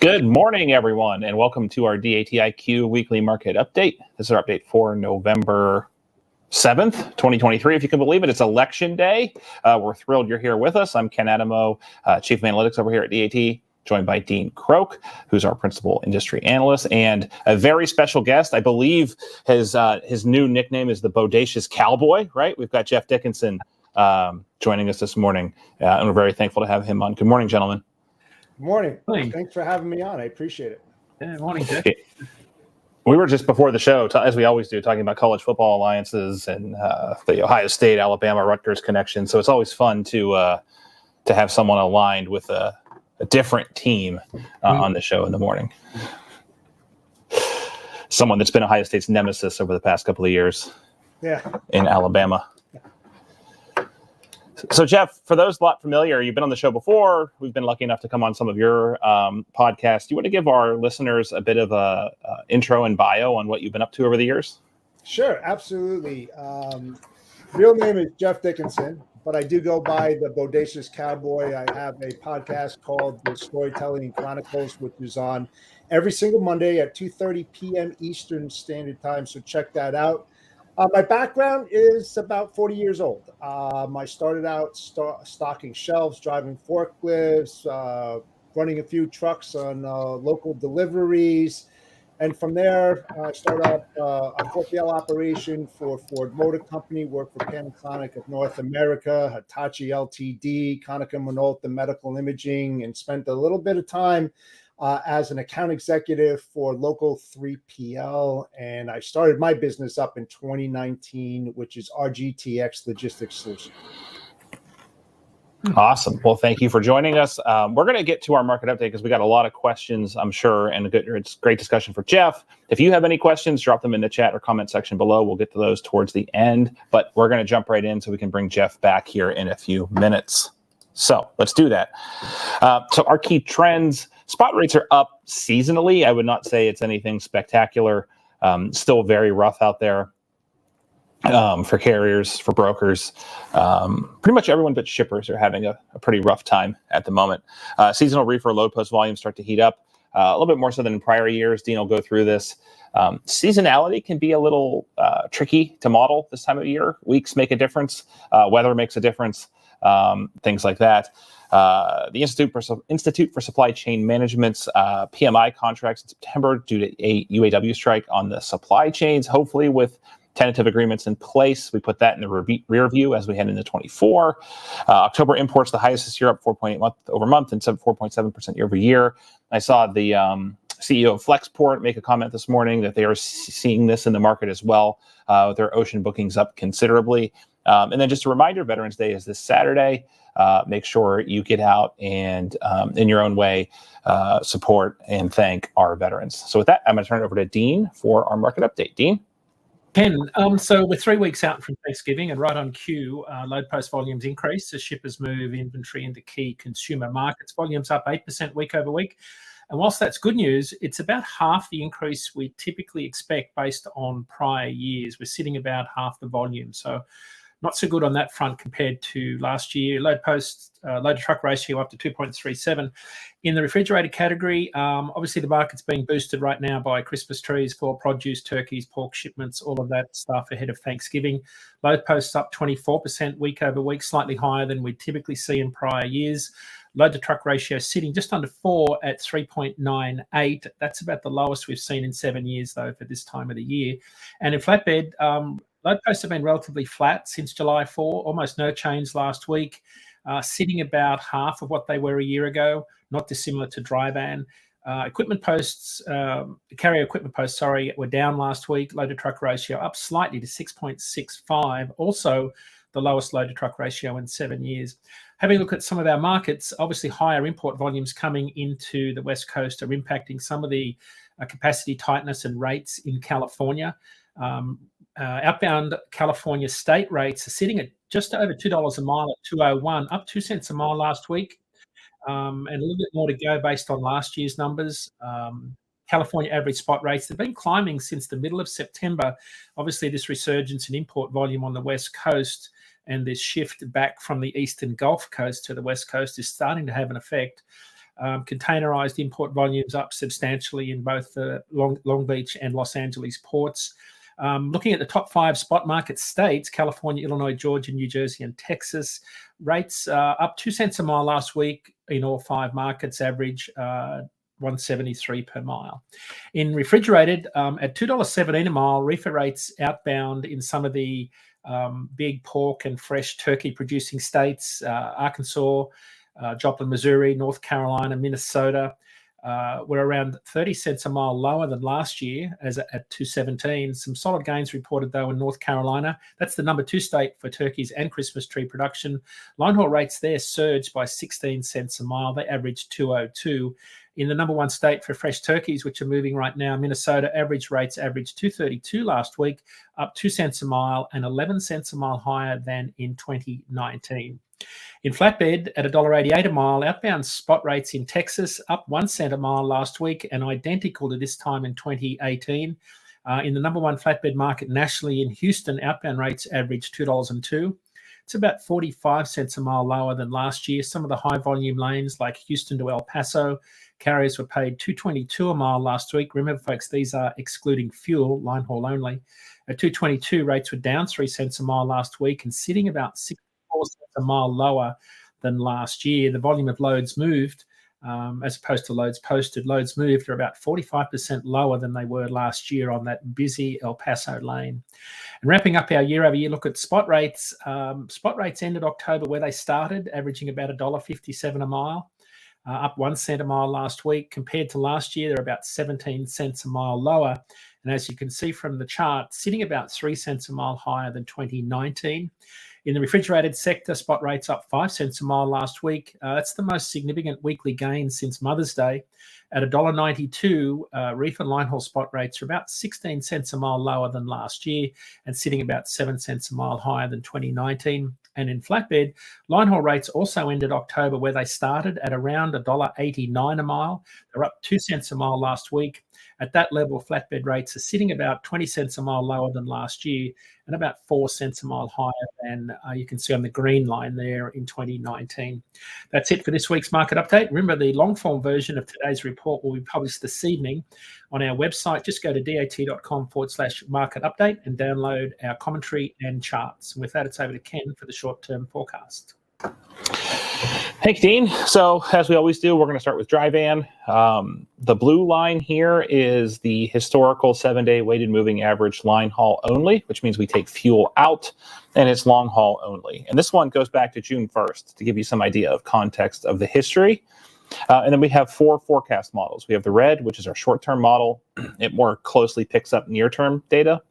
Good morning, everyone, and welcome to our DATIQ weekly market update. This is our update for November 7th, 2023. If you can believe it, it's election day. We're thrilled you're here with us. I'm Ken Adamo, Chief of Analytics over here at DAT, joined by Dean Croak, who's our Principal Industry Analyst, and a very special guest. I believe his new nickname is the Bodacious Cowboy, right? We've got Jeff Dickinson joining us this morning, and we're very thankful to have him on. Good morning, gentlemen. Good morning. Thanks for having me on. I appreciate it. Good morning, Jeff. We were just before the show, as we always do, talking about college football alliances and the Ohio State, Alabama, Rutgers connection. So it's always fun to have someone aligned with a different team on the show in the morning. Someone that's been Ohio State's nemesis over the past couple of years. Yeah. In Alabama. So, Jeff, for those not familiar, you've been on the show before. We've been lucky enough to come on some of your podcasts. Do you want to give our listeners a bit of a intro and bio on what you've been up to over the years? Sure, absolutely. Real name is Jeff Dickinson, but I do go by the Bodacious Cowboy. I have a podcast called The Storytelling Chronicles, which is on every single Monday at 2:30 p.m. Eastern Standard Time, so check that out. My background is about 40 years old. I started out stocking shelves, driving forklifts, running a few trucks on local deliveries. And from there, I started up a 4PL operation for Ford Motor Company, worked for Panasonic of North America, Hitachi Ltd, Konica Minolta Medical Imaging, and spent a little bit of time as an account executive for local 3PL. And I started my business up in 2019, which is RGTX Logistics Solutions. Awesome. Well, thank you for joining us. We're going to get to our market update because we got a lot of questions, I'm sure, and it's great discussion for Jeff. If you have any questions, drop them in the chat or comment section below. We'll get to those towards the end, but we're going to jump right in so we can bring Jeff back here in a few minutes. So let's do that. So our key trends, spot rates are up seasonally. I would not say it's anything spectacular. Still very rough out there for carriers, for brokers. Pretty much everyone but shippers are having a pretty rough time at the moment. Seasonal reefer load post volumes start to heat up a little bit more so than in prior years. Dean will go through this. Seasonality can be a little tricky to model this time of year. Weeks make a difference. Weather makes a difference. Things like that. The Institute for Supply Chain Management's PMI contracts in September due to a UAW strike on the supply chains, hopefully with tentative agreements in place. We put that in the rear view as we head into 24. October imports, the highest this year, up 4.8 month over month and 4.7% year over year. I saw the CEO of Flexport make a comment this morning that they are seeing this in the market as well, with their ocean bookings up considerably. And then just a reminder, Veterans Day is this Saturday. Make sure you get out and, in your own way, support and thank our veterans. So with that, I'm going to turn it over to Dean for our market update. Dean? Ken, so we're 3 weeks out from Thanksgiving, and right on cue, load post volumes increase as shippers move inventory into key consumer markets. Volumes up 8% week over week. And whilst that's good news, it's about half the increase we typically expect based on prior years. We're sitting about half the volume. So not so good on that front compared to last year. Load to truck ratio up to 2.37. In the refrigerated category, obviously the market's being boosted right now by Christmas trees, fall produce, turkeys, pork shipments, all of that stuff ahead of Thanksgiving. Load posts up 24% week over week, slightly higher than we typically see in prior years. Load to truck ratio sitting just under 4 at 3.98. That's about the lowest we've seen in 7 years, though, for this time of the year. And in flatbed, load posts have been relatively flat since July 4, almost no change last week, sitting about half of what they were a year ago, not dissimilar to dry van. Equipment posts, carrier equipment posts, were down last week. Load to truck ratio up slightly to 6.65, also the lowest load to truck ratio in 7 years. Having a look at some of our markets, obviously higher import volumes coming into the West Coast are impacting some of the capacity tightness and rates in California. Outbound California state rates are sitting at just over $2 a mile at 201, up 2 cents a mile last week, and a little bit more to go based on last year's numbers. California average spot rates have been climbing since the middle of September. Obviously, this resurgence in import volume on the West Coast and this shift back from the eastern Gulf Coast to the West Coast is starting to have an effect. Containerized import volumes up substantially in both the Long Beach and Los Angeles ports. Looking at the top 5 spot market states, California, Illinois, Georgia, New Jersey, and Texas, rates up 2 cents a mile last week in all 5 markets, average 173 per mile. In refrigerated, at $2.17 a mile, reefer rates outbound in some of the big pork and fresh turkey producing states, Arkansas, Joplin, Missouri, North Carolina, Minnesota, were around 30 cents a mile lower than last year as at 217. Some solid gains reported, though, in North Carolina. That's the number 2 state for turkeys and Christmas tree production. Line haul rates there surged by 16 cents a mile. They averaged 202. In the number 1 state for fresh turkeys, which are moving right now, Minnesota, average rates averaged 232 last week, up 2 cents a mile and 11 cents a mile higher than in 2019. In flatbed, at $1.88 a mile, outbound spot rates in Texas up 1 cent a mile last week and identical to this time in 2018. In the number 1 flatbed market nationally in Houston, outbound rates averaged $2.02. It's about 45 cents a mile lower than last year. Some of the high volume lanes like Houston to El Paso, carriers were paid $2.22 a mile last week. Remember, folks, these are excluding fuel, line haul only. At $2.22, rates were down 3 cents a mile last week and sitting about 64 cents a mile lower than last year. The volume of loads moved, as opposed to loads posted, loads moved are about 45% lower than they were last year on that busy El Paso lane. And wrapping up our year-over-year look at spot rates, ended October where they started, averaging about $1.57 a mile. Up 1 cent a mile last week. Compared to last year, they're about 17 cents a mile lower. And as you can see from the chart, sitting about 3 cents a mile higher than 2019. In the refrigerated sector, spot rates up 5 cents a mile last week. That's the most significant weekly gain since Mother's Day. At $1.92, reefer line haul spot rates are about 16 cents a mile lower than last year and sitting about 7 cents a mile higher than 2019. And in flatbed, line haul rates also ended October where they started at around $1.89 a mile. They're up 2 cents a mile last week. At that level, flatbed rates are sitting about 20 cents a mile lower than last year and about 4 cents a mile higher than you can see on the green line there in 2019. That's it for this week's market update. Remember, the long-form version of today's report will be published this evening on our website. Just go to dat.com/market update and download our commentary and charts. And with that, it's over to Ken for the short-term forecast. Thank you, Dean. So as we always do, we're going to start with dry van. The blue line here is the historical 7-day weighted moving average line haul only, which means we take fuel out, and it's long haul only. And this one goes back to June 1st to give you some idea of context of the history. And then we have 4 forecast models. We have the red, which is our short-term model. It more closely picks up near-term data.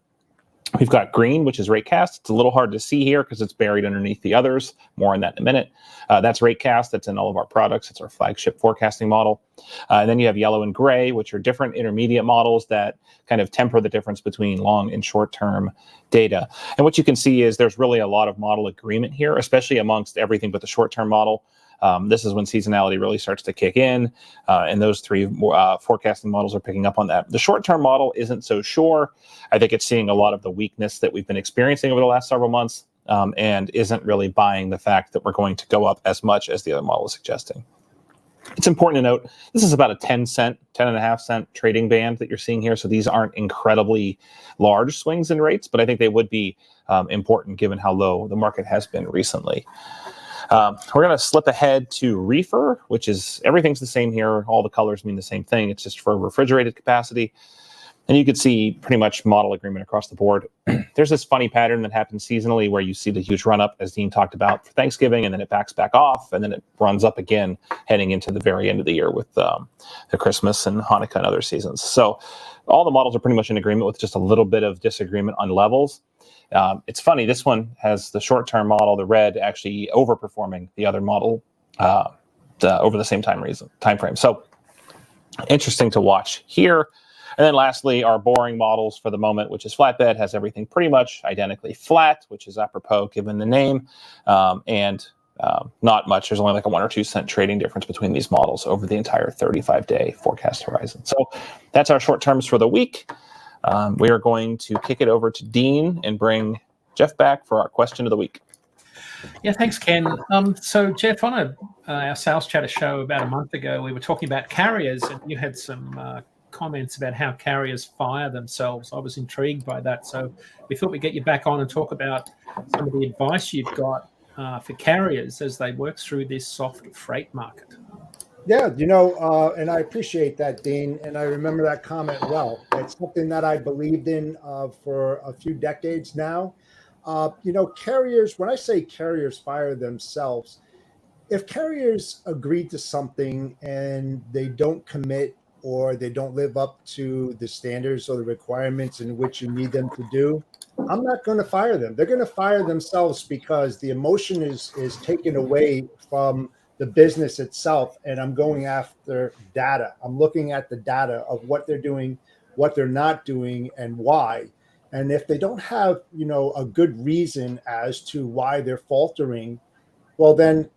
We've got green, which is ratecast. It's a little hard to see here because it's buried underneath the others. More on that in a minute. That's ratecast. That's in all of our products. It's our flagship forecasting model. And then you have yellow and gray, which are different intermediate models that kind of temper the difference between long and short-term data. And what you can see is there's really a lot of model agreement here, especially amongst everything but the short-term model. This is when seasonality really starts to kick in, and those 3 forecasting models are picking up on that. The short-term model isn't so sure. I think it's seeing a lot of the weakness that we've been experiencing over the last several months, and isn't really buying the fact that we're going to go up as much as the other model is suggesting. It's important to note, this is about a 10.5 cent trading band that you're seeing here. So these aren't incredibly large swings in rates, but I think they would be important given how low the market has been recently. We're going to slip ahead to reefer, which is everything's the same here. All the colors mean the same thing. It's just for refrigerated capacity. And you can see pretty much model agreement across the board. There's this funny pattern that happens seasonally where you see the huge run up, as Dean talked about, for Thanksgiving, and then it backs back off, and then it runs up again heading into the very end of the year with the Christmas and Hanukkah and other seasons. So all the models are pretty much in agreement with just a little bit of disagreement on levels. It's funny, this one has the short-term model, the red, actually overperforming the other model over the same time frame. So interesting to watch here. And then lastly, our boring models for the moment, which is flatbed, has everything pretty much identically flat, which is apropos given the name, and not much. There's only like a 1 or 2 cent trading difference between these models over the entire 35-day forecast horizon. So that's our short terms for the week. We are going to kick it over to Dean and bring Jeff back for our question of the week. Yeah, thanks, Ken. So, Jeff, on our Sales Chatter show about a month ago, we were talking about carriers, and you had some comments about how carriers fire themselves. I was intrigued by that. So we thought we'd get you back on and talk about some of the advice you've got for carriers as they work through this soft freight market. Yeah, and I appreciate that, Dean, and I remember that comment well. It's something that I believed in for a few decades now. Carriers, when I say carriers fire themselves, if carriers agree to something and they don't commit or they don't live up to the standards or the requirements in which you need them to do, I'm not going to fire them. They're going to fire themselves because the emotion is taken away from the business itself, and I'm going after data. I'm looking at the data of what they're doing, what they're not doing, and why. And if they don't have, a good reason as to why they're faltering, well, then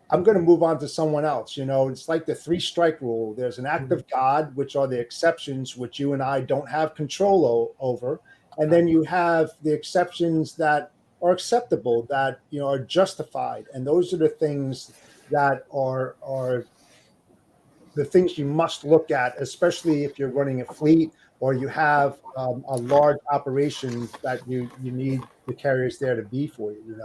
I'm going to move on to someone else. It's like the 3-strike rule. There's an act of God, which are the exceptions, which you and I don't have control over. And then you have the exceptions that are acceptable, that, are justified. And those are the things that are the things you must look at, especially if you're running a fleet or you have a large operation that you need the carriers there to be for you.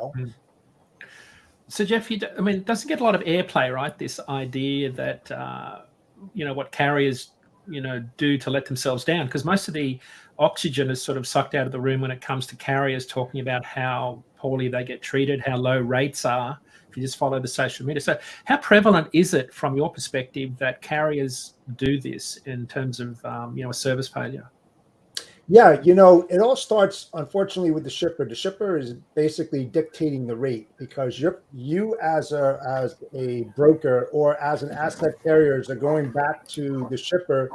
So, Jeff, it doesn't get a lot of airplay, right? This idea that what carriers do to let themselves down, because most of the oxygen is sort of sucked out of the room when it comes to carriers talking about how poorly they get treated, how low rates are. If you just follow the social media, so how prevalent is it from your perspective that carriers do this in terms of a service failure? Yeah, it all starts, unfortunately, with the shipper. The shipper is basically dictating the rate because you as a broker or as an asset carrier are going back to the shipper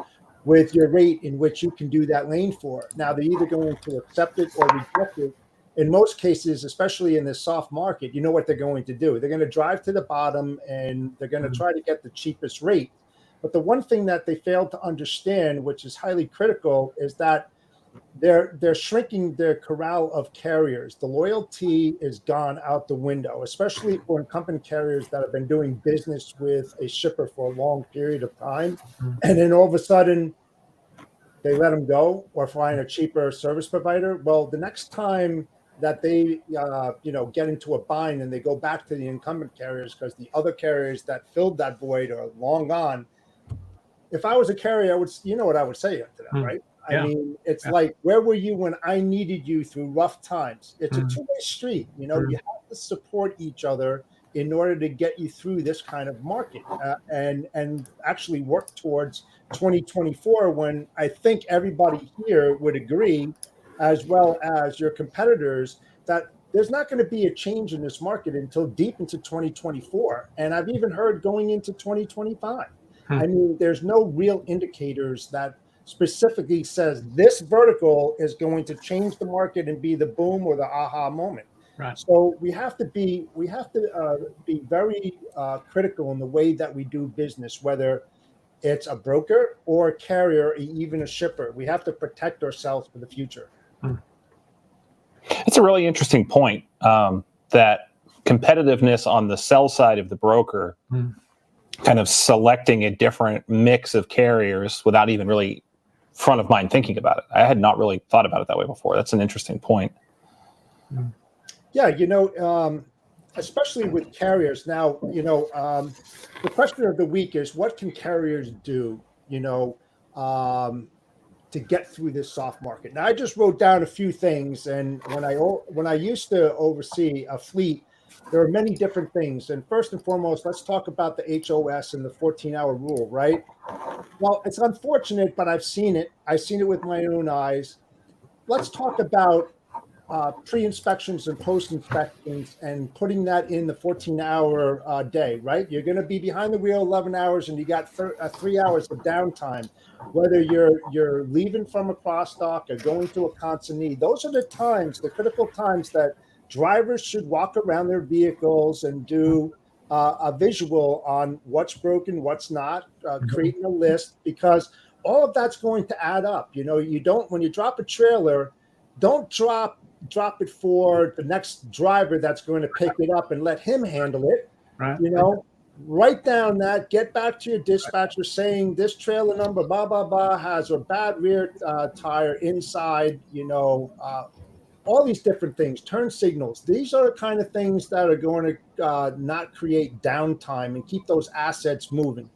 with your rate in which you can do that lane for. Now, they're either going to accept it or reject it. In most cases, especially in this soft market, you know what they're going to do. They're going to drive to the bottom and they're going to try to get the cheapest rate. But the one thing that they fail to understand, which is highly critical, is that they're shrinking their corral of carriers. The loyalty is gone out the window, especially for incumbent carriers that have been doing business with a shipper for a long period of time. And then all of a sudden they let them go or find a cheaper service provider. Well, the next time that they get into a bind and they go back to the incumbent carriers because the other carriers that filled that void are long gone. If I was a carrier, I would, what I would say to them, right? Yeah. I mean, it's like, where were you when I needed you through rough times? It's a two-way street. You have to support each other in order to get you through this kind of market and actually work towards 2024, when I think everybody here would agree, as well as your competitors, that there's not going to be a change in this market until deep into 2024. And I've even heard going into 2025. I mean, there's no real indicators that specifically says this vertical is going to change the market and be the boom or the aha moment. Right. So we have to be very critical in the way that we do business, whether it's a broker or a carrier, or even a shipper. We have to protect ourselves for the future. It's a really interesting point, that competitiveness on the sell side of the broker, kind of selecting a different mix of carriers without even really front of mind thinking about it. I had not really thought about it that way before. That's an interesting point. Yeah, especially with carriers. Now, the question of the week is, what can carriers do, to get through this soft market? Now, I just wrote down a few things, and when I used to oversee a fleet, there are many different things. And first and foremost, let's talk about the HOS and the 14-hour rule, right? Well, it's unfortunate, but I've seen it. I've seen it with my own eyes. Let's talk about pre-inspections and post-inspections and putting that in the 14-hour day, right? You're going to be behind the wheel 11 hours and you got 3 hours of downtime. Whether you're leaving from a cross dock or going to a consignee, those are the times, the critical times that drivers should walk around their vehicles and do a visual on what's broken, what's not, creating a list, because all of that's going to add up. You don't, when you drop a trailer, don't drop it for the next driver that's going to pick it up and let him handle it. Right. You know, write down that, get back to your dispatcher saying this trailer number, blah, blah, blah, has a bad rear tire inside, you know, all these different things, turn signals. These are the kind of things that are going to not create downtime and keep those assets moving.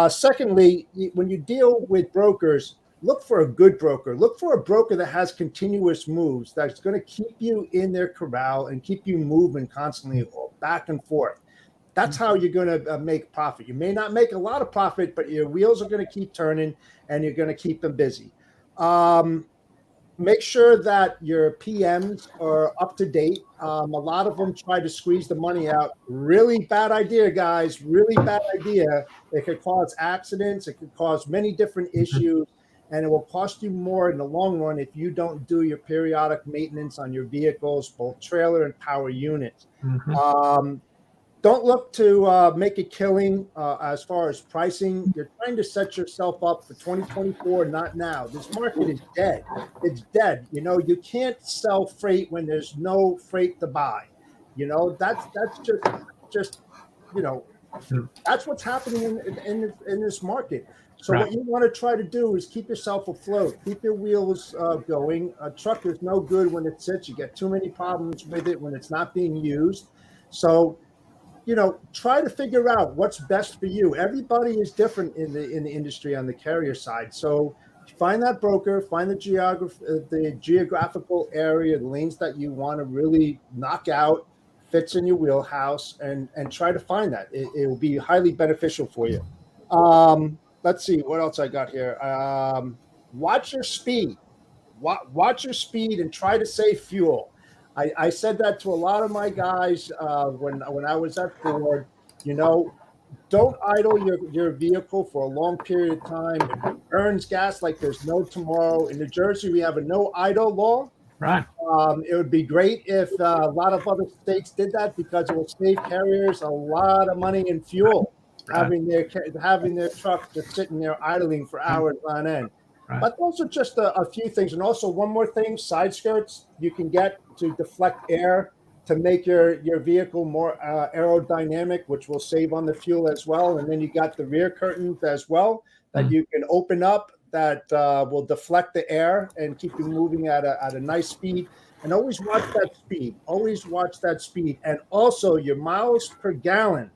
Secondly, when you deal with brokers, look for a good broker. Look for a broker that has continuous moves, that's going to keep you in their corral and keep you moving constantly back and forth. That's how you're going to make profit. You may not make a lot of profit, but your wheels are going to keep turning and you're going to keep them busy. Make sure that your PMs are up to date. A lot of them try to squeeze the money out. Really bad idea, guys. Really bad idea. It could cause accidents. It could cause many different issues, and it will cost you more in the long run if you don't do your periodic maintenance on your vehicles, both trailer and power units. Don't look to make a killing as far as pricing. You're trying to set yourself up for 2024, not now. This market is dead. It's dead. You know, you can't sell freight when there's no freight to buy. You know, that's just you know, that's what's happening in this market. So what you want to try to do is keep yourself afloat, keep your wheels going. A truck is no good when it sits. You get too many problems with it when it's not being used. So, you know, try to figure out what's best for you. Everybody is different in the industry on the carrier side. So find that broker, find the geographical area, the lanes that you want to really knock out, fits in your wheelhouse, and try to find that. It will be highly beneficial for you. Let's see what else I got here. Watch your speed. Watch your speed and try to save fuel. I said that to a lot of my guys when I was at Ford. You know, don't idle your vehicle for a long period of time. It burns gas like there's no tomorrow. In New Jersey, we have a no idle law. Right. It would be great if a lot of other states did that, because it will save carriers a lot of money in fuel, having their truck just sitting there idling for hours on end. Right. But those are just a few things. And also one more thing, side skirts you can get to deflect air to make your vehicle more aerodynamic, which will save on the fuel as well. And then you got the rear curtains as well that you can open up that will deflect the air and keep you moving at a nice speed. And always watch that speed. Always watch that speed. And also your miles per gallon.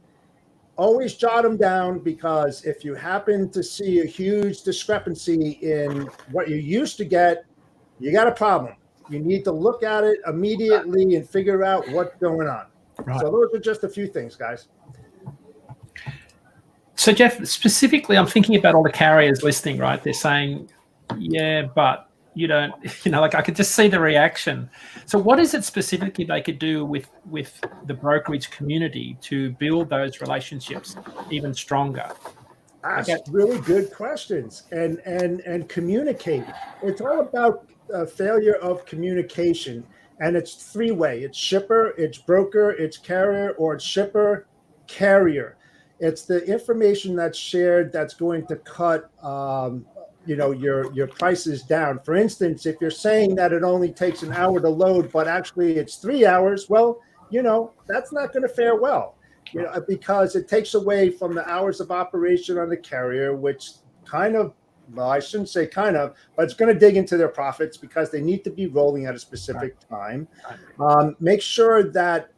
Always jot them down, because if you happen to see a huge discrepancy in what you used to get, you got a problem. You need to look at it immediately and figure out what's going on. Right. So those are just a few things, guys. So Jeff, specifically, I'm thinking about all the carriers listening, right? They're saying, yeah, but you don't, you know, like I could just see the reaction. So what is it specifically they could do with the brokerage community to build those relationships even stronger? Ask really good questions and communicate. It's all about failure of communication, and it's three-way. It's shipper, it's broker, it's carrier, or it's shipper, carrier. It's the information that's shared that's going to cut you know, your prices down. For instance, if you're saying that it only takes an hour to load, but actually it's 3 hours, well, you know, that's not going to fare well, you know, because it takes away from the hours of operation on the carrier, which kind of, well, I shouldn't say kind of, but it's going to dig into their profits because they need to be rolling at a specific time. Make sure that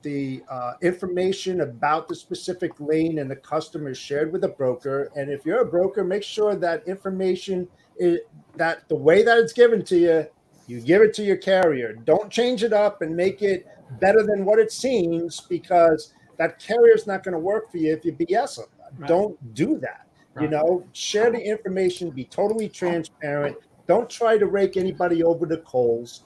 the information about the specific lane and the customer is shared with a broker. And if you're a broker, make sure that information is, that the way that it's given to you, you give it to your carrier. Don't change it up and make it better than what it seems, because that carrier is not going to work for you if you BS them. Right. Don't do that. Right. You know, share the information, be totally transparent. Don't try to rake anybody over the coals.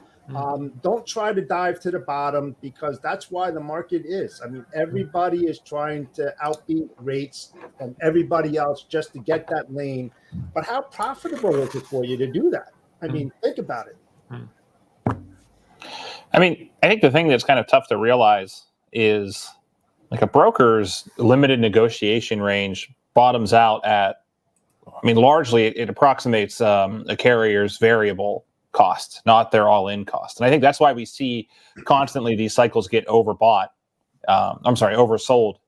Don't try to dive to the bottom, because that's why the market is. I mean, everybody is trying to outbeat rates from everybody else just to get that lane. But how profitable is it for you to do that? I mean, think about it. I mean, I think the thing that's kind of tough to realize is, like, a broker's limited negotiation range bottoms out at, I mean, largely it approximates a carrier's variable cost, not their all-in cost. And I think that's why we see constantly these cycles get oversold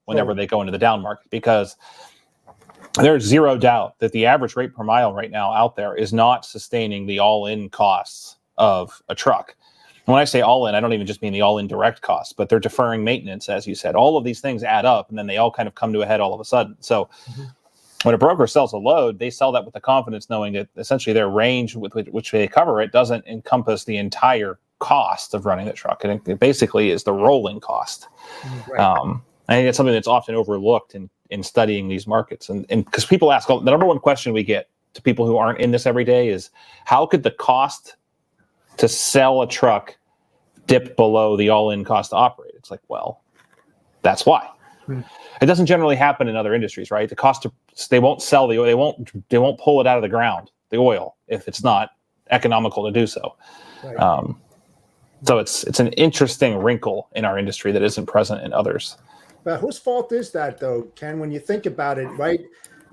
whenever they go into the down market, because there's zero doubt that the average rate per mile right now out there is not sustaining the all-in costs of a truck. And when I say all-in, I don't even just mean the all-in direct costs, but they're deferring maintenance, as you said. All of these things add up, and then they all kind of come to a head all of a sudden. So when a broker sells a load, they sell that with the confidence knowing that essentially their range with which they cover it doesn't encompass the entire cost of running the truck. And it basically is the rolling cost. Right. I think it's something that's often overlooked in studying these markets. And because people ask, the number one question we get to people who aren't in this every day is, how could the cost to sell a truck dip below the all-in cost to operate? It's like, well, that's why. It doesn't generally happen in other industries, right? The cost they won't sell the oil, they won't pull it out of the ground, the oil, if it's not economical to do so. Right. So it's an interesting wrinkle in our industry that isn't present in others. But whose fault is that, though, Ken, when you think about it, right?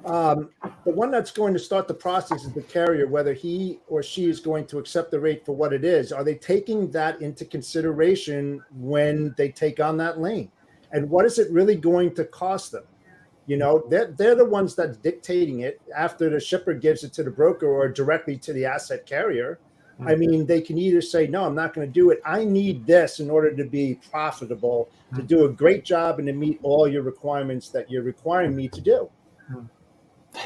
The one that's going to start the process is the carrier, whether he or she is going to accept the rate for what it is. Are they taking that into consideration when they take on that lane? And what is it really going to cost them? You know, they're the ones that's dictating it after the shipper gives it to the broker or directly to the asset carrier. I mean, they can either say, no, I'm not going to do it. I need this in order to be profitable, to do a great job and to meet all your requirements that you're requiring me to do.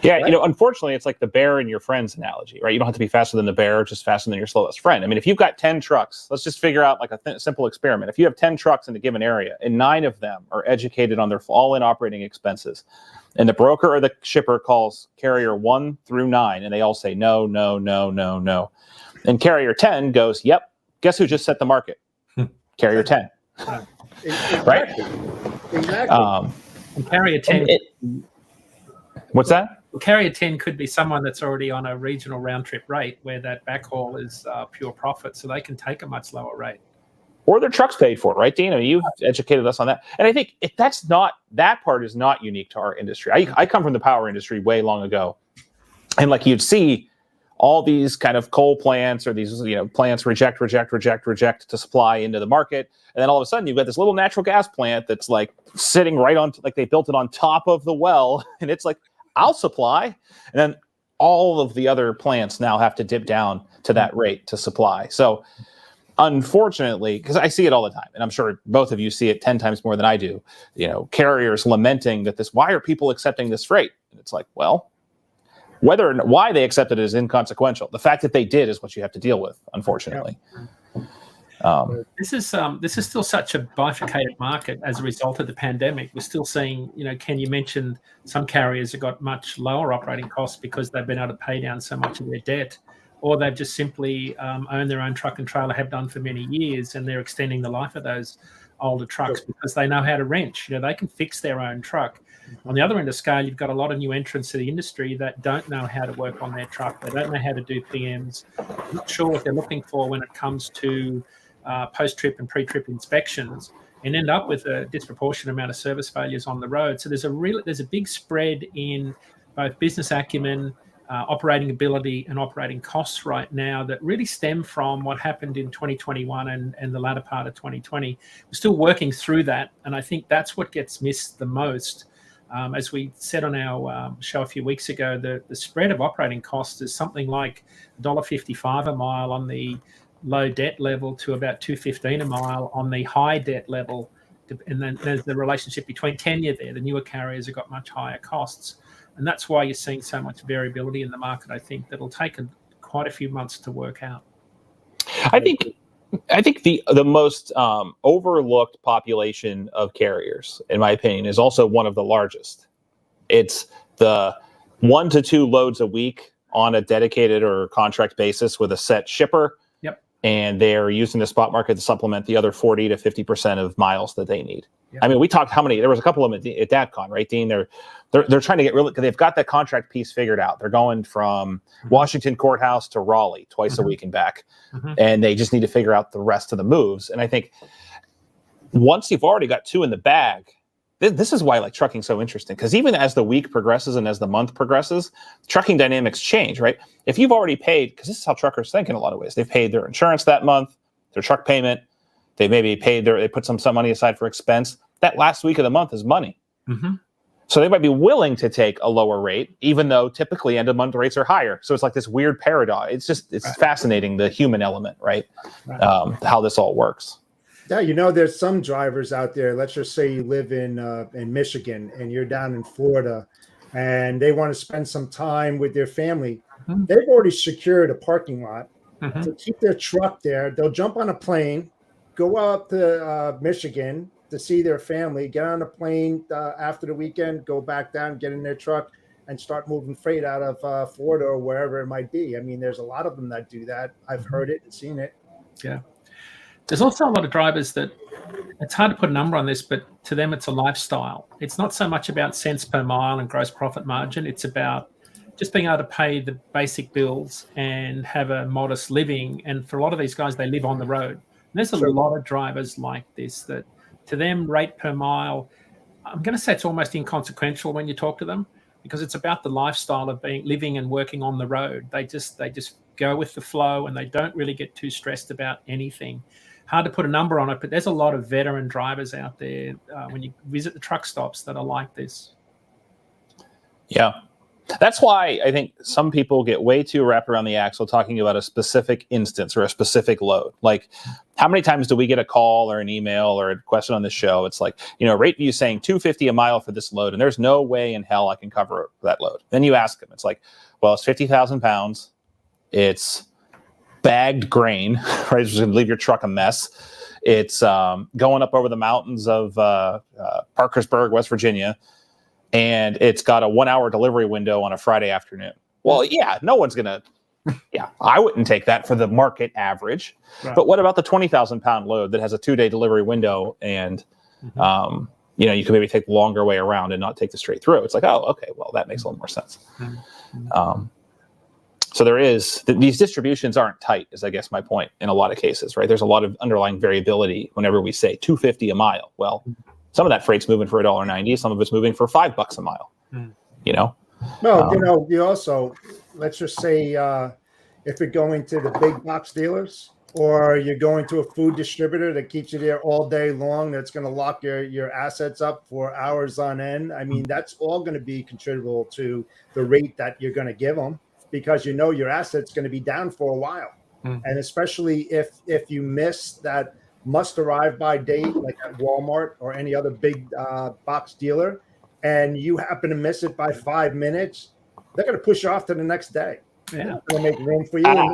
Yeah, right? You know, unfortunately, it's like the bear and your friends analogy, right? You don't have to be faster than the bear, just faster than your slowest friend. I mean, if you've got 10 trucks, let's just figure out like a simple experiment. If you have 10 trucks in a given area and 9 of them are educated on their all-in operating expenses, and the broker or the shipper calls carrier 1 through 9, and they all say no, no, no, no, no. And carrier 10 goes, yep, guess who just set the market? Carrier 10. Right? Exactly. And carrier 10. What's that? Well, carrier 10 could be someone that's already on a regional round trip rate where that backhaul is pure profit, so they can take a much lower rate. Or their truck's paid for, right, Dean? I mean, you've educated us on that. And I think that part is not unique to our industry. I come from the power industry way long ago. And like you'd see all these kind of coal plants or these, plants reject to supply into the market. And then all of a sudden you've got this little natural gas plant that's like sitting right on, like they built it on top of the well. And it's like, I'll supply. And then all of the other plants now have to dip down to that rate to supply. So unfortunately, because I see it all the time, and I'm sure both of you see it 10 times more than I do, carriers lamenting that why are people accepting this freight? And it's like, well, why they accepted it is inconsequential. The fact that they did is what you have to deal with, unfortunately. This is still such a bifurcated market as a result of the pandemic. We're still seeing, Ken, you mentioned some carriers have got much lower operating costs because they've been able to pay down so much of their debt, or they've just simply owned their own truck and trailer, have done for many years, and they're extending the life of those older trucks because they know how to wrench. They can fix their own truck. On the other end of the scale, you've got a lot of new entrants to the industry that don't know how to work on their truck. They don't know how to do PMs. I'm not sure what they're looking for when it comes to post-trip and pre-trip inspections, and end up with a disproportionate amount of service failures on the road. So there's a big spread in both business acumen, operating ability, and operating costs right now that really stem from what happened in 2021 and the latter part of 2020. We're still working through that, and I think that's what gets missed the most. As we said on our show a few weeks ago, the spread of operating costs is something like $1.55 a mile on the low debt level to about $2.15 a mile on the high debt level. And then there's the relationship between tenure there. The newer carriers have got much higher costs. And that's why you're seeing so much variability in the market, I think, that'll take quite a few months to work out. I think the most overlooked population of carriers, in my opinion, is also one of the largest. It's the 1 to 2 loads a week on a dedicated or contract basis with a set shipper. Yep. And they're using the spot market to supplement the other 40 to 50% of miles that they need. Yep. I mean, we talked there was a couple of them at DATCon, right, Dean? They're trying to get because they've got that contract piece figured out. They're going from Washington Courthouse to Raleigh twice a week and back. And they just need to figure out the rest of the moves. And I think once you've already got 2 in the bag, this is why like trucking's so interesting, because even as the week progresses and as the month progresses, trucking dynamics change, right? If you've already paid, because this is how truckers think in a lot of ways, they've paid their insurance that month, their truck payment, they maybe they put some money aside for expense. That last week of the month is money. Mm-hmm. So they might be willing to take a lower rate, even though typically end of month rates are higher. So it's like this weird paradox. It's fascinating, the human element, right? How this all works. Yeah, there's some drivers out there. Let's just say you live in Michigan and you're down in Florida, and they want to spend some time with their family. Mm-hmm. They've already secured a parking lot to keep their truck there. They'll jump on a plane, go up to Michigan to see their family, get on a plane after the weekend, go back down, get in their truck, and start moving freight out of Florida or wherever it might be. I mean, there's a lot of them that do that. I've heard it and seen it. Yeah. There's also a lot of drivers that it's hard to put a number on this, but to them, it's a lifestyle. It's not so much about cents per mile and gross profit margin. It's about just being able to pay the basic bills and have a modest living. And for a lot of these guys, they live on the road. And there's a lot of drivers like this that to them, rate per mile, I'm going to say it's almost inconsequential when you talk to them, because it's about the lifestyle of living and working on the road. They just go with the flow, and they don't really get too stressed about anything. Hard to put a number on it, but there's a lot of veteran drivers out there when you visit the truck stops that are like this. Yeah. That's why I think some people get way too wrapped around the axle talking about a specific instance or a specific load. Like, how many times do we get a call or an email or a question on this show? It's like, Rate View saying $250 a mile for this load, and there's no way in hell I can cover that load. Then you ask them, it's like, well, it's 50,000 pounds. It's bagged grain, right? It's going to leave your truck a mess. It's going up over the mountains of Parkersburg, West Virginia, and it's got a 1 hour delivery window on a Friday afternoon. Well, yeah, no one's going to, I wouldn't take that for the market average. Right. But what about the 20,000 pound load that has a 2-day delivery window and, you can maybe take the longer way around and not take the straight through? It's like, oh, okay, well, that makes a little more sense. So there is, these distributions aren't tight, is I guess my point in a lot of cases, right? There's a lot of underlying variability whenever we say $250 a mile. Well, some of that freight's moving for $1.90. Some of it's moving for $5 a mile, Well, you also, let's just say if you're going to the big box dealers, or you're going to a food distributor that keeps you there all day long, that's going to lock your assets up for hours on end. I mean, that's all going to be contributable to the rate that you're going to give them, because your asset's going to be down for a while. And especially if you miss that must arrive by date, like at Walmart or any other big box dealer, and you happen to miss it by 5 minutes, they're going to push you off to the next day. Yeah, going to make room for you. And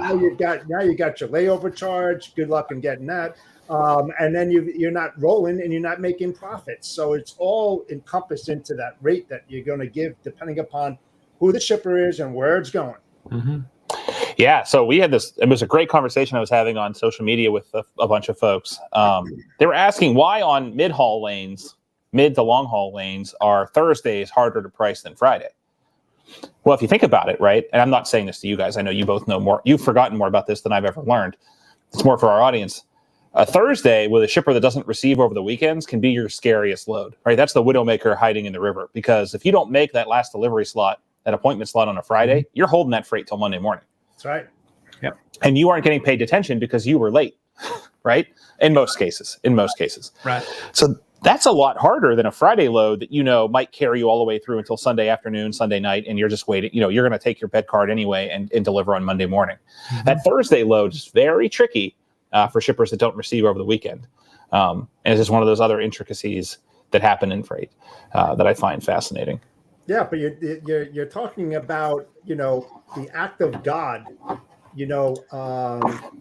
now you got your layover charge. Good luck in getting that. And then you're not rolling and you're not making profits. So it's all encompassed into that rate that you're going to give, depending upon who the shipper is and where it's going. Yeah, so we had this. It was a great conversation I was having on social media with a bunch of folks. They were asking why on mid to long haul lanes are Thursdays harder to price than Friday. Well, if you think about it, right, and I'm not saying this to you guys. I know you both know more. You've forgotten more about this than I've ever learned. It's more for our audience. A Thursday with a shipper that doesn't receive over the weekends can be your scariest load, right? That's the widowmaker hiding in the river, because if you don't make that last delivery slot, that appointment slot on a Friday, you're holding that freight till Monday morning. That's right. Yep. And you aren't getting paid attention because you were late, right? In most cases. Right. So that's a lot harder than a Friday load that, might carry you all the way through until Sunday afternoon, Sunday night, and you're just waiting. You're going to take your bed card anyway and deliver on Monday morning. That Thursday load is very tricky for shippers that don't receive over the weekend. And it's just one of those other intricacies that happen in freight that I find fascinating. Yeah, but you're talking about, the act of God,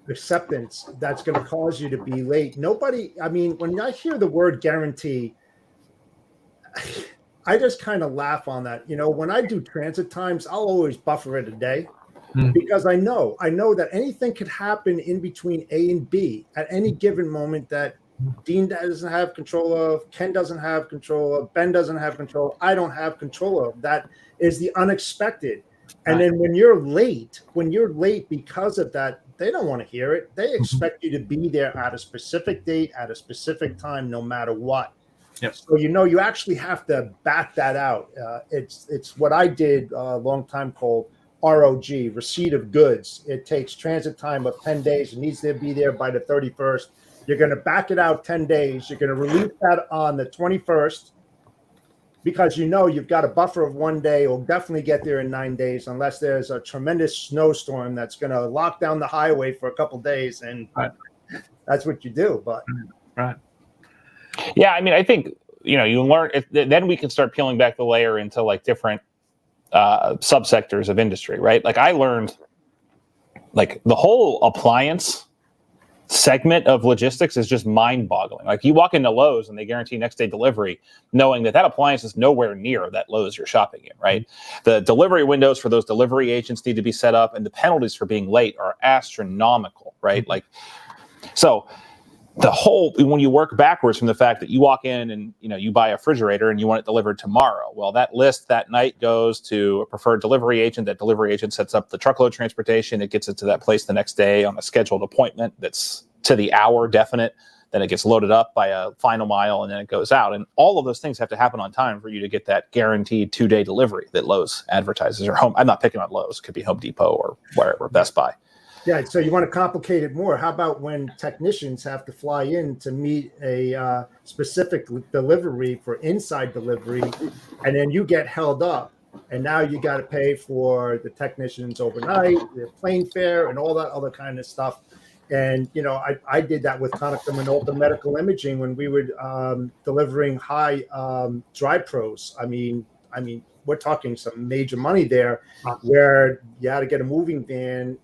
acceptance that's going to cause you to be late. When I hear the word guarantee, I just kind of laugh on that. When I do transit times, I'll always buffer it a day, because I know that anything could happen in between A and B at any given moment that Dean doesn't have control of, Ken doesn't have control of, Ben doesn't have control, I don't have control of. That is the unexpected. And then when you're late because of that, they don't want to hear it. They expect you to be there at a specific date, at a specific time, no matter what. Yep. So, you actually have to back that out. It's what I did a long time called ROG, receipt of goods. It takes transit time of 10 days. It needs to be there by the 31st. You're going to back it out 10 days. You're going to release that on the 21st because you've got a buffer of 1 day. It'll definitely get there in 9 days unless there's a tremendous snowstorm that's going to lock down the highway for a couple of days. And that's what you do. But right. Yeah, I mean, I think, you learn, then we can start peeling back the layer into like different subsectors of industry, right? Like I learned like the whole appliance segment of logistics is just mind-boggling. Like you walk into Lowe's and they guarantee next day delivery, knowing that appliance is nowhere near that Lowe's you're shopping in, right? The delivery windows for those delivery agents need to be set up, and the penalties for being late are astronomical, right? Like, so when you work backwards from the fact that you walk in and you buy a refrigerator and you want it delivered tomorrow, well, that list that night goes to a preferred delivery agent. That delivery agent sets up the truckload transportation. It gets it to that place the next day on a scheduled appointment that's to the hour definite. Then it gets loaded up by a final mile, and then it goes out. And all of those things have to happen on time for you to get that guaranteed 2-day delivery that Lowe's advertises. Or I'm not picking on Lowe's. It could be Home Depot or wherever, Best Buy. Yeah, so you want to complicate it more. How about when technicians have to fly in to meet a specific delivery for inside delivery, and then you get held up, and now you got to pay for the technicians overnight, their plane fare, and all that other kind of stuff. And, I did that with Conica Minolta Medical Imaging when we were delivering high dry pros. I mean, we're talking some major money there where you had to get a moving van,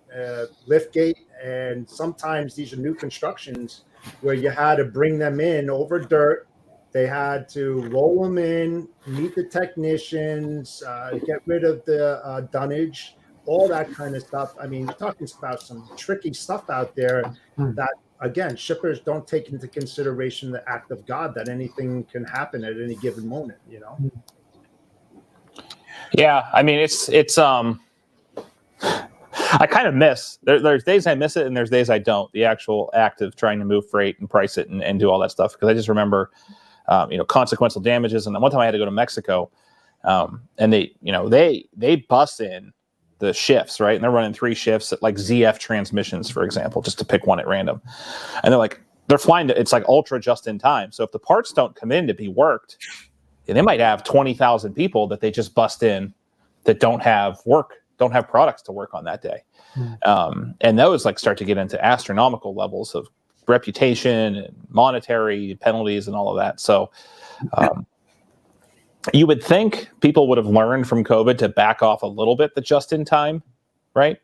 lift gate, and sometimes these are new constructions where you had to bring them in over dirt. They had to roll them in, meet the technicians, get rid of the dunnage, all that kind of stuff. I mean, you're talking about some tricky stuff out there that, again, shippers don't take into consideration the act of God, that anything can happen at any given moment, Yeah, I mean, it's I kind of miss, there's days I miss it and there's days I don't, the actual act of trying to move freight and price it and do all that stuff. Because I just remember, consequential damages. And then one time I had to go to Mexico and they bust in the shifts, right? And they're running 3 shifts at like ZF transmissions, for example, just to pick one at random. And they're flying it's like ultra just in time. So if the parts don't come in to be worked, they might have 20,000 people that they just bust in that don't have products to work on that day. And those start to get into astronomical levels of reputation and monetary penalties and all of that. So you would think people would have learned from COVID to back off a little bit the just in time, right?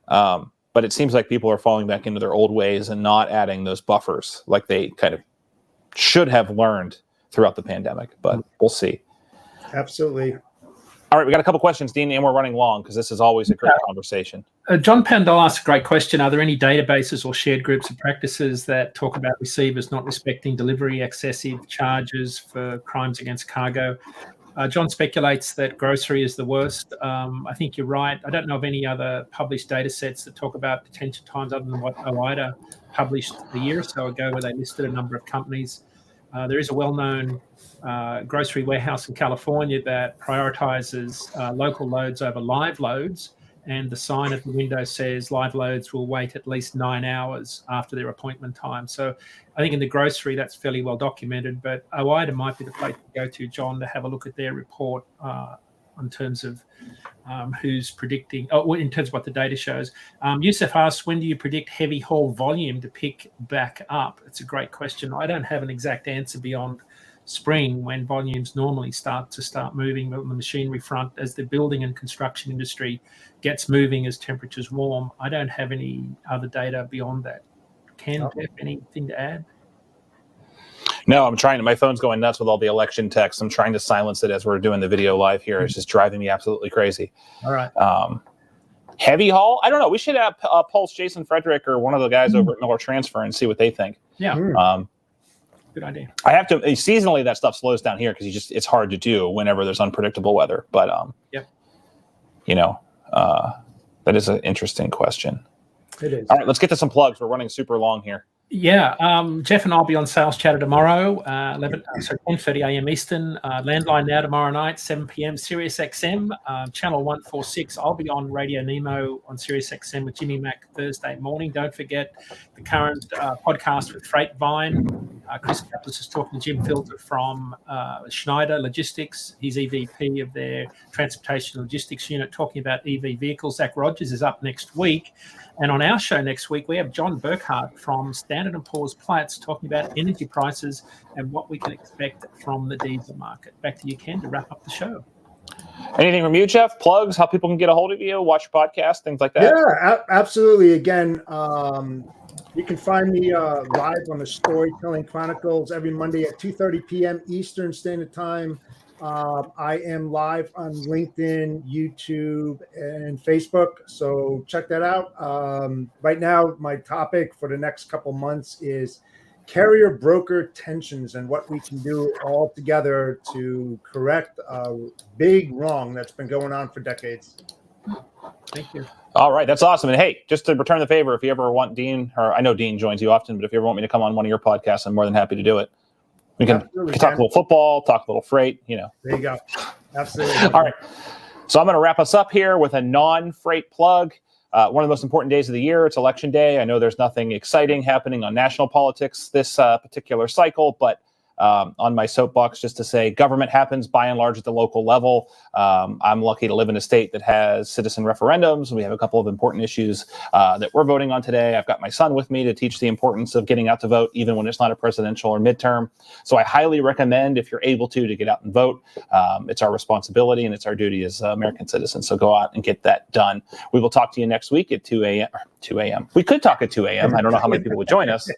But it seems like people are falling back into their old ways and not adding those buffers like they kind of should have learned throughout the pandemic, but we'll see. Absolutely. All right, we got a couple questions, Dean, and we're running long because this is always a great conversation. John Pandol asked a great question. Are there any databases or shared groups of practices that talk about receivers not respecting delivery, excessive charges for crimes against cargo? John speculates that grocery is the worst. I think you're right. I don't know of any other published data sets that talk about detention times other than what OIDA published a year or so ago, where they listed a number of companies. There is a well-known grocery warehouse in California that prioritizes local loads over live loads, and the sign at the window says live loads will wait at least 9 hours after their appointment time. So I think in the grocery that's fairly well documented, but OIDA might be the place to go to, John, to have a look at their report in terms of who's predicting, in terms of what the data shows. Yusuf asks, when do you predict heavy haul volume to pick back up? It's a great question. I don't have an exact answer beyond spring, when volumes normally start moving on the machinery front as the building and construction industry gets moving as temperatures warm. I don't have any other data beyond that. Ken, Jeff, anything to add? No, I'm trying to. My phone's going nuts with all the election texts. I'm trying to silence it as we're doing the video live here. It's just driving me absolutely crazy. All right. Heavy haul? I don't know. We should have pulse Jason Frederick or one of the guys over at Miller Transfer and see what they think. Yeah. Good idea. I have to. Seasonally, that stuff slows down here because it's hard to do whenever there's unpredictable weather. But that is an interesting question. It is. All right, let's get to some plugs. We're running super long here. Yeah, Jeff and I'll be on Sales Chatter tomorrow, 10:30 a.m. Eastern. Landline Now tomorrow night, 7 p.m. Sirius XM, channel 146. I'll be on Radio Nemo on Sirius XM with Jimmy Mack Thursday morning. Don't forget the current podcast with Freight Vine. Chris Kaplis is talking to Jim Filter from Schneider Logistics. He's EVP of their Transportation Logistics Unit, talking about EV vehicles. Zach Rogers is up next week. And on our show next week, we have John Burkhart from Standard & Poor's Platts talking about energy prices and what we can expect from the diesel market. Back to you, Ken, to wrap up the show. Anything from you, Jeff? Plugs, how people can get a hold of you, watch your podcast, things like that? Yeah, absolutely. Again, you can find me live on the Storytelling Chronicles every Monday at 2:30 p.m. Eastern Standard Time. I am live on LinkedIn, YouTube, and Facebook, so check that out. Right now, my topic for the next couple months is carrier broker tensions and what we can do all together to correct a big wrong that's been going on for decades. Thank you. All right, that's awesome. And hey, just to return the favor, if you ever want Dean, or I know Dean joins you often, but if you ever want me to come on one of your podcasts, I'm more than happy to do it. We can talk a little football, talk a little freight, There you go. Absolutely. All right. So I'm going to wrap us up here with a non-freight plug. One of the most important days of the year. It's Election Day. I know there's nothing exciting happening on national politics this particular cycle, but on my soapbox, just to say government happens by and large at the local level. I'm lucky to live in a state that has citizen referendums. We have a couple of important issues that we're voting on today. I've got my son with me to teach the importance of getting out to vote, even when it's not a presidential or midterm. So I highly recommend, if you're able to get out and vote. It's our responsibility and it's our duty as American citizens. So go out and get that done. We will talk to you next week at 2 a.m. We could talk at 2 a.m. I don't know how many people would join us,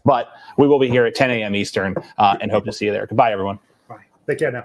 but we will be here at 10 a.m. Eastern and hope to see you there. Goodbye, everyone. Bye. Take care now.